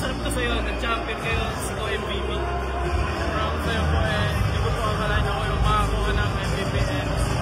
masarap to sa'yo, nag-champion kayo sa MVP. Sobrang sa'yo po hindi ko po akalain ako yung makakuha ng MVP.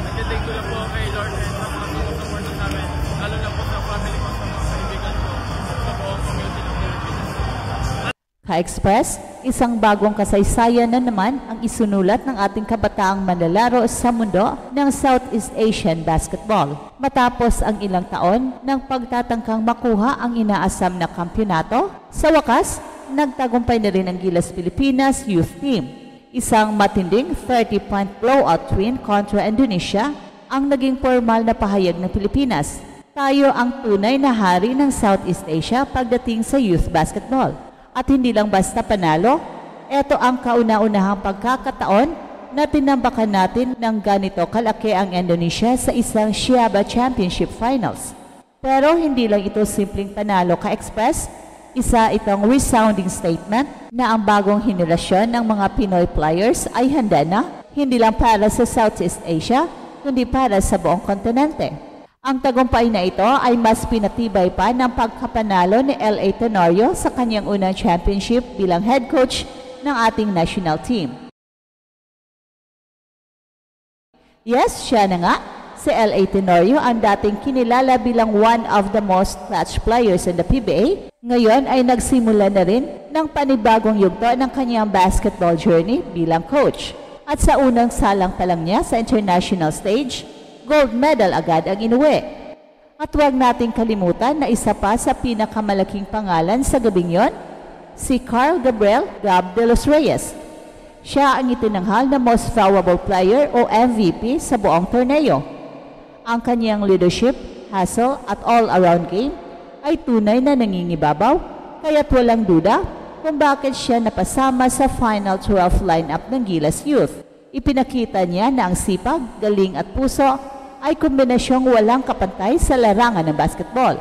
Nag-thank ko lang po kay Lord and sa mga support sa amin, lalo na po sa family ko, sa mga kaibigan ko, sa buong community ng Pilipinas. Ka-Express, isang bagong kasaysayan na naman ang isunulat ng ating kabataang manlalaro sa mundo ng Southeast Asian basketball. Matapos ang ilang taon ng pagtatangkang makuha ang inaasam na kampyonato, sa wakas, nagtagumpay na rin ang Gilas Pilipinas Youth Team. Isang matinding 30-point blowout win kontra Indonesia ang naging formal na pahayag ng Pilipinas. Tayo ang tunay na hari ng Southeast Asia pagdating sa youth basketball. At hindi lang basta panalo, ito ang kauna-unahang pagkakataon na tinambakan natin ng ganito kalaki ang Indonesia sa isang Siaba Championship Finals. Pero hindi lang ito simpleng panalo ka-Express, isa itong resounding statement na ang bagong henerasyon ng mga Pinoy players ay handa na hindi lang para sa Southeast Asia, kundi para sa buong kontinente. Ang tagumpay na ito ay mas pinatibay pa ng pagkapanalo ni L.A. Tenorio sa kanyang unang championship bilang head coach ng ating national team. Yes, siya na nga, si L.A. Tenorio ang dating kinilala bilang one of the most clutch players in the PBA. Ngayon ay nagsimula na rin ng panibagong yugto ng kanyang basketball journey bilang coach. At sa unang salang pa lang niya sa international stage, gold medal agad ang inuwi. At huwag nating kalimutan na isa pa sa pinakamalaking pangalan sa gabing yon, si Carl Gabriel Gab de los Reyes. Siya ang itinanghal na most valuable player o MVP sa buong torneo. Ang kanyang leadership, hustle at all-around game ay tunay na nangingibabaw, kaya't walang duda kung bakit siya napasama sa Final 12 lineup ng Gilas Youth. Ipinakita niya na ang sipag, galing at puso ay kombinasyong walang kapantay sa larangan ng basketball.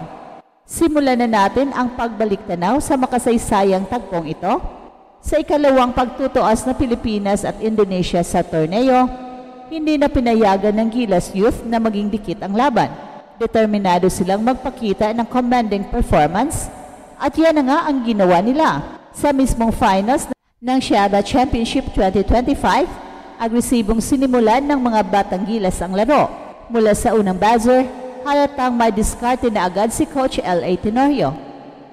Simulan na natin ang pagbalik-tanaw sa makasaysayang tagpong ito. Sa ikalawang pagtutuos na Pilipinas at Indonesia sa torneo, hindi na pinayagan ng Gilas Youth na maging dikit ang laban. Determinado silang magpakita ng commanding performance at yan na nga ang ginawa nila. Sa mismong finals ng Siaba Championship 2025, agresibong sinimulan ng mga batang Gilas ang laro. Mula sa unang buzzer, halatang may diskarte na agad si Coach L.A. Tenorio.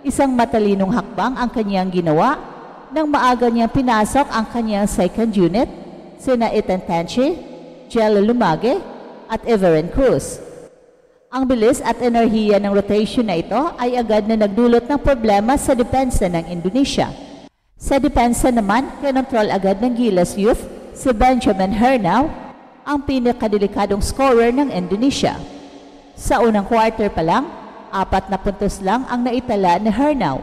Isang matalinong hakbang ang kanyang ginawa nang maaga niyang pinasok ang kanyang second unit, sina Ethan Tanchi, Jello Lumage at Everin Cruz. Ang bilis at enerhiya ng rotation na ito ay agad na nagdulot ng problema sa depensa ng Indonesia. Sa depensa naman, kinontrol agad ng Gilas Youth si Benjamin Hernao, ang pinakadelikadong scorer ng Indonesia. Sa unang quarter pa lang, 4 na puntos lang ang naitala ni Hernao.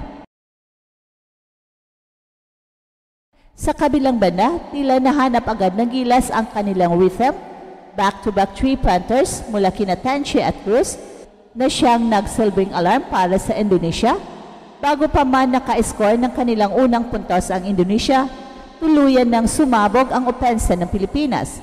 Sa kabilang banda, tila nahanap agad ng Gilas ang kanilang rhythm. Back-to-back three-pointers mula kina Tanchi at Cruz na siyang nagsilbing alarm para sa Indonesia. Bago pa man naka-score ng kanilang unang puntos ang Indonesia, tuluyan ng sumabog ang opensa ng Pilipinas.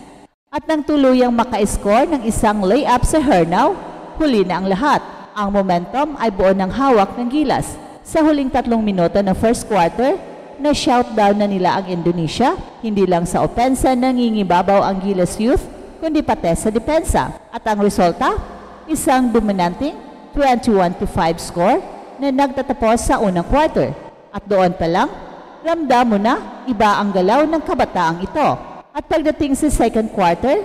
At nang tuluyang maka-score ng isang layup sa Hernao, huli na ang lahat. Ang momentum ay buo ng hawak ng Gilas. Sa huling 3 minuto ng first quarter, na-shoutdown na nila ang Indonesia. Hindi lang sa opensa nangingibabaw ang Gilas Youth, kundi pati sa depensa. At ang resulta, isang dominanting 21-5 score na nagtatapos sa unang quarter. At doon pa lang, ramdam mo na iba ang galaw ng kabataang ito. At pagdating sa second quarter,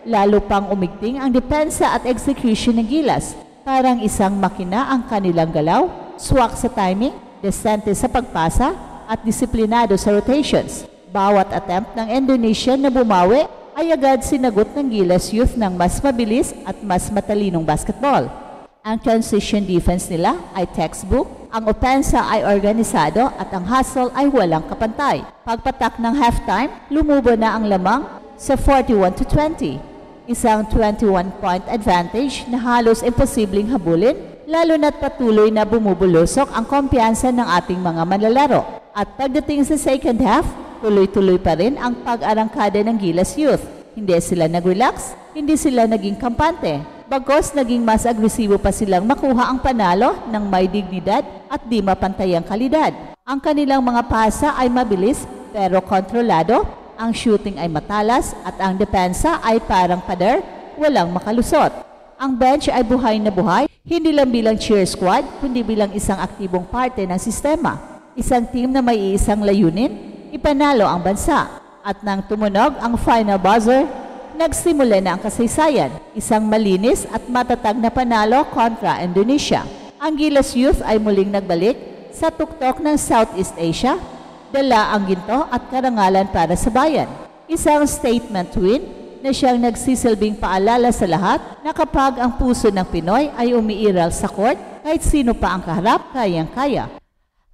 lalo pang umigting ang depensa at execution ng Gilas. Parang isang makina ang kanilang galaw, swak sa timing, desente sa pagpasa, at disiplinado sa rotations. Bawat attempt ng Indonesia na bumawi ay agad sinagot ng Gilas Youth ng mas mabilis at mas matalinong basketball. Ang transition defense nila ay textbook, ang opensa ay organisado at ang hustle ay walang kapantay. Pagpatak ng halftime, lumubo na ang lamang sa 41-20. Isang 21-point advantage na halos imposibleng habulin, lalo na't patuloy na bumubulusok ang kumpiyansa ng ating mga manlalaro. At pagdating sa second half, tuloy-tuloy pa rin ang pag-arangkada ng Gilas Youth. Hindi sila nag-relax, hindi sila naging kampante. Bagos naging mas agresibo pa silang makuha ang panalo ng may dignidad at di mapantayang kalidad. Ang kanilang mga pasa ay mabilis pero kontrolado, ang shooting ay matalas at ang depensa ay parang pader, walang makalusot. Ang bench ay buhay na buhay, hindi lang bilang cheer squad, kundi bilang isang aktibong parte ng sistema. Isang team na may iisang layunin, ipanalo ang bansa. At nang tumunog ang final buzzer, nagsimula na ang kasaysayan, isang malinis at matatag na panalo kontra Indonesia. Ang Gilas Youth ay muling nagbalik sa tuktok ng Southeast Asia, dala ang ginto at karangalan para sa bayan. Isang statement win na siyang nagsisilbing paalala sa lahat na kapag ang puso ng Pinoy ay umiiral sa court, kahit sino pa ang kaharap, kayang-kaya.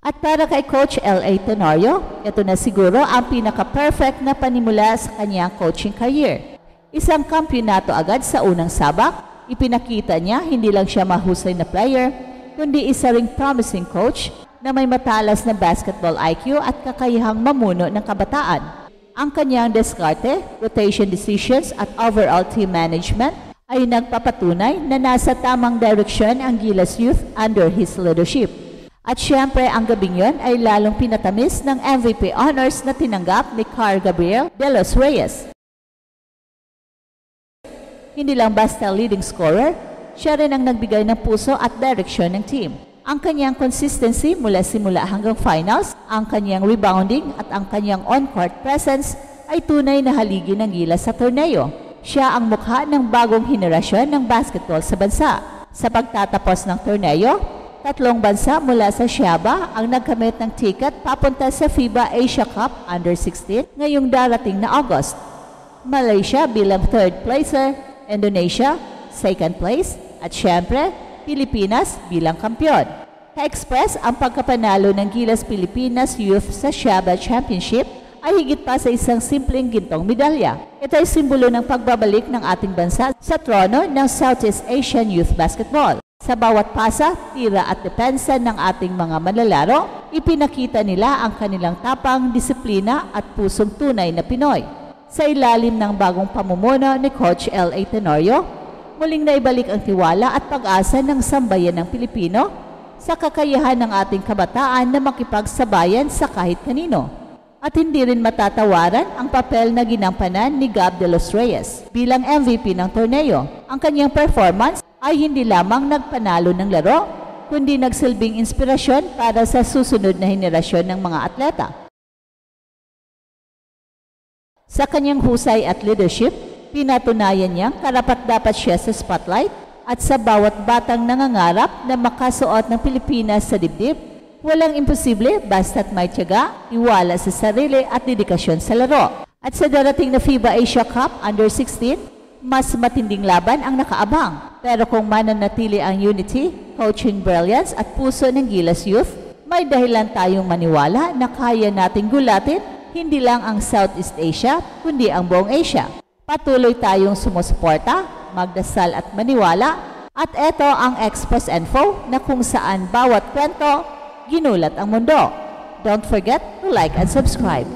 At para kay Coach L.A. Tenorio, ito na siguro ang pinaka-perfect na panimula sa kanyang coaching career. Isang kampyonato agad sa unang sabak, ipinakita niya hindi lang siya mahusay na player, kundi isa ring promising coach na may matalas na basketball IQ at kakayahang mamuno ng kabataan. Ang kanyang diskarte, rotation decisions at overall team management ay nagpapatunay na nasa tamang direksyon ang Gilas Youth under his leadership. At syempre ang gabing yon ay lalong pinatamis ng MVP honors na tinanggap ni Car Gabriel de los Reyes. Hindi lang basta leading scorer, siya rin ang nagbigay ng puso at direksyon ng team. Ang kanyang consistency mula simula hanggang finals, ang kanyang rebounding at ang kanyang on-court presence ay tunay na haligi ng Gilas sa torneo. Siya ang mukha ng bagong henerasyon ng basketball sa bansa. Sa pagtatapos ng torneo, 3 bansa mula sa Siaba ang nagkamit ng ticket papunta sa FIBA Asia Cup Under-16 ngayong darating na August. Malaysia bilang 3rd placer, Indonesia, 2nd place, at syempre, Pilipinas bilang kampyon. Ka-express ang pagkapanalo ng Gilas Pilipinas Youth sa Siaba Championship ay higit pa sa isang simpleng gintong medalya. Ito ay simbolo ng pagbabalik ng ating bansa sa trono ng Southeast Asian Youth Basketball. Sa bawat pasa, tira at depensa ng ating mga manlalaro, ipinakita nila ang kanilang tapang, disiplina at pusong tunay na Pinoy. Sa ilalim ng bagong pamumuno ni Coach L.A. Tenorio, muling naibalik ang tiwala at pag-asa ng sambayan ng Pilipino sa kakayahan ng ating kabataan na makipagsabayan sa kahit kanino. At hindi rin matatawaran ang papel na ginampanan ni Gab de los Reyes bilang MVP ng torneo. Ang kanyang performance ay hindi lamang nagpanalo ng laro, kundi nagsilbing inspirasyon para sa susunod na henerasyon ng mga atleta. Sa kanyang husay at leadership, pinatunayan niyang karapat-dapat siya sa spotlight at sa bawat batang nangangarap na makasuot ng Pilipinas sa dibdib, walang imposible basta't may tiyaga, iwala sa sarili at dedikasyon sa laro. At sa darating na FIBA Asia Cup Under-16, mas matinding laban ang nakaabang. Pero kung mananatili ang unity, coaching brilliance at puso ng Gilas Youth, may dahilan tayong maniwala na kaya nating gulatin hindi lang ang Southeast Asia, kundi ang buong Asia. Patuloy tayong sumusuporta, magdasal at maniwala, at ito ang Express Info na kung saan bawat kwento, ginulat ang mundo. Don't forget to like and subscribe.